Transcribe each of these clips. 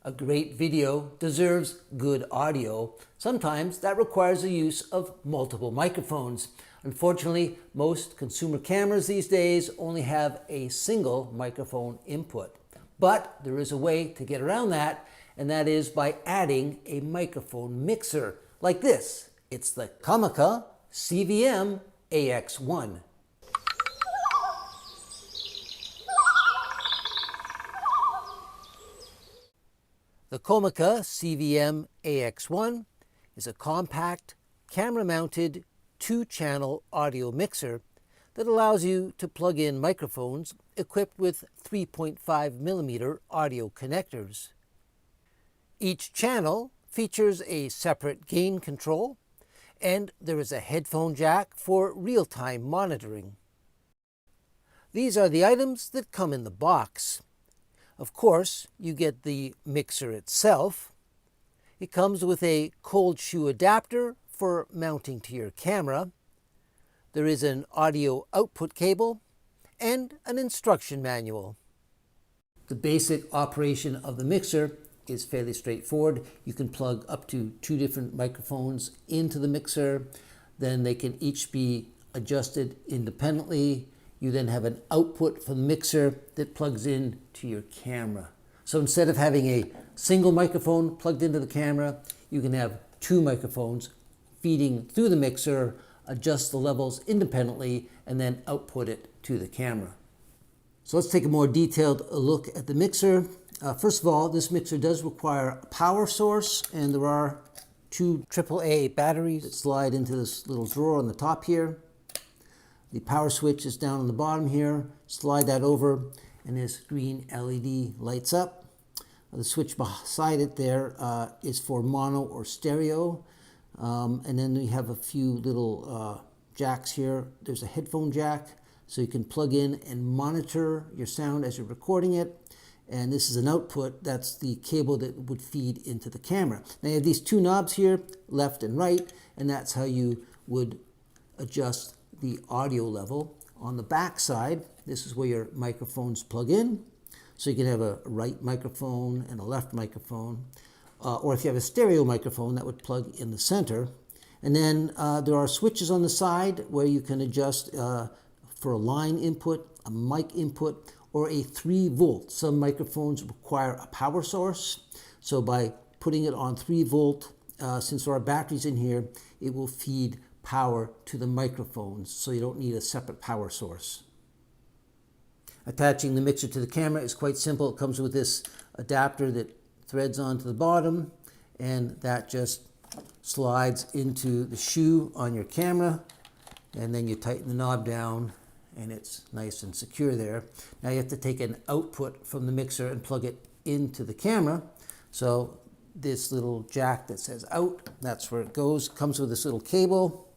A great video deserves good audio. Sometimes that requires the use of multiple microphones. Unfortunately, most consumer cameras these days only have a single microphone input. But there is a way to get around that, and that is by adding a microphone mixer like this. It's the COMICA CVM-AX1. The COMICA CVM-AX1 is a compact, camera-mounted, two-channel audio mixer that allows you to plug in microphones equipped with 3.5mm audio connectors. Each channel features a separate gain control, and there is a headphone jack for real-time monitoring. These are the items that come in the box. Of course, you get the mixer itself. It comes with a cold shoe adapter for mounting to your camera. There is an audio output cable and an instruction manual. The basic operation of the mixer is fairly straightforward. You can plug up to 2 different microphones into the mixer. Then they can each be adjusted independently. You then have an output from the mixer that plugs in to your camera. So instead of having a single microphone plugged into the camera, you can have 2 microphones feeding through the mixer, adjust the levels independently, and then output it to the camera. So let's take a more detailed look at the mixer. First of all, this mixer does require a power source, and there are 2 AAA batteries that slide into this little drawer on the top here. The power switch is down on the bottom here. Slide that over, and this green LED lights up. The switch beside it there is for mono or stereo. And then we have a few little jacks here. There's a headphone jack, so you can plug in and monitor your sound as you're recording it. And this is an output. That's the cable that would feed into the camera. Now you have these 2 knobs here, left and right, and that's how you would adjust the audio level. On the back side, this is where your microphones plug in. So you can have a right microphone and a left microphone. Or if you have a stereo microphone, that would plug in the center. And then there are switches on the side where you can adjust for a line input, a mic input, or a 3 volt. Some microphones require a power source. So by putting it on 3 volt, since there are batteries in here, it will feed power to the microphones, so you don't need a separate power source. Attaching the mixer to the camera is quite simple. It comes with this adapter that threads onto the bottom, and that just slides into the shoe on your camera, and then you tighten the knob down and it's nice and secure there. Now you have to take an output from the mixer and plug it into the camera. So this little jack that says out, that's where it goes. Comes with this little cable.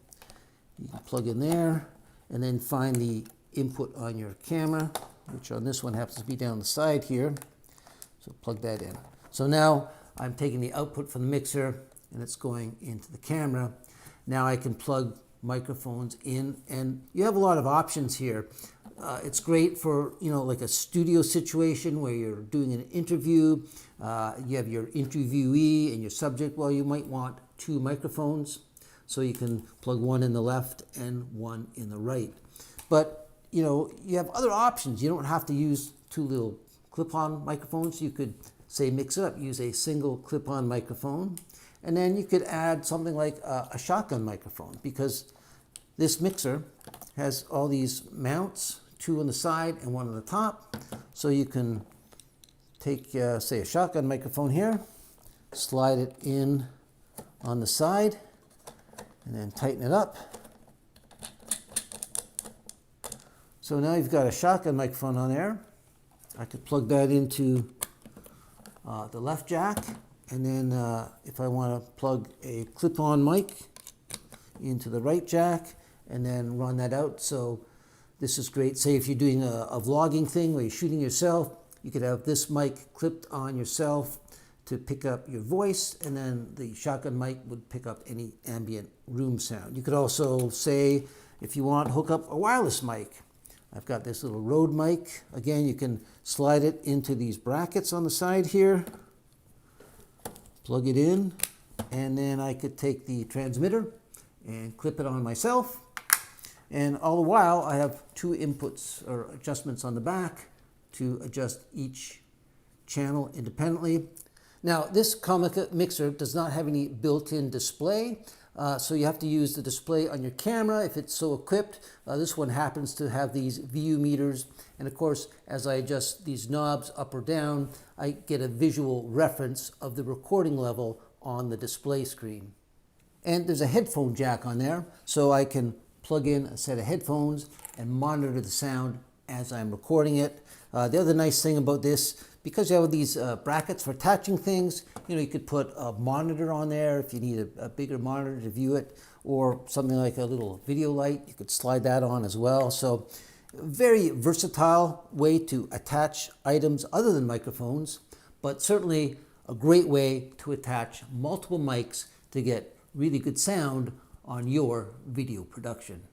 You can plug in there and then find the input on your camera, which on this one happens to be down the side here. So plug that in. So now I'm taking the output from the mixer and it's going into the camera. Now I can plug microphones in, and you have a lot of options here. It's great for, like a studio situation where you're doing an interview. You have your interviewee and your subject. Well, you might want 2 microphones. So you can plug one in the left and one in the right. But, you have other options. You don't have to use 2 little clip-on microphones. You could, say, mix it up. Use a single clip-on microphone. And then you could add something like a shotgun microphone, because this mixer has all these mounts, 2 on the side and 1 on the top. So you can take, say, a shotgun microphone here, slide it in on the side, and then tighten it up. So now you've got a shotgun microphone on there. I could plug that into the left jack, and then if I want to plug a clip-on mic into the right jack, and then run that out. So this is great. Say if you're doing a vlogging thing where you're shooting yourself, you could have this mic clipped on yourself to pick up your voice, and then the shotgun mic would pick up any ambient room sound. You could also, say, if you want, hook up a wireless mic. I've got this little Rode mic. Again, you can slide it into these brackets on the side here, plug it in, and then I could take the transmitter and clip it on myself. And all the while, I have two inputs or adjustments on the back to adjust each channel independently. Now, this COMICA mixer does not have any built-in display, so you have to use the display on your camera if it's so equipped. This one happens to have these VU meters, and of course, as I adjust these knobs up or down, I get a visual reference of the recording level on the display screen. And there's a headphone jack on there, so I can plug in a set of headphones and monitor the sound as I'm recording it. The other nice thing about this, because you have these brackets for attaching things, you could put a monitor on there if you need a bigger monitor to view it, or something like a little video light. You could slide that on as well. So very versatile way to attach items other than microphones, but certainly a great way to attach multiple mics to get really good sound on your video production.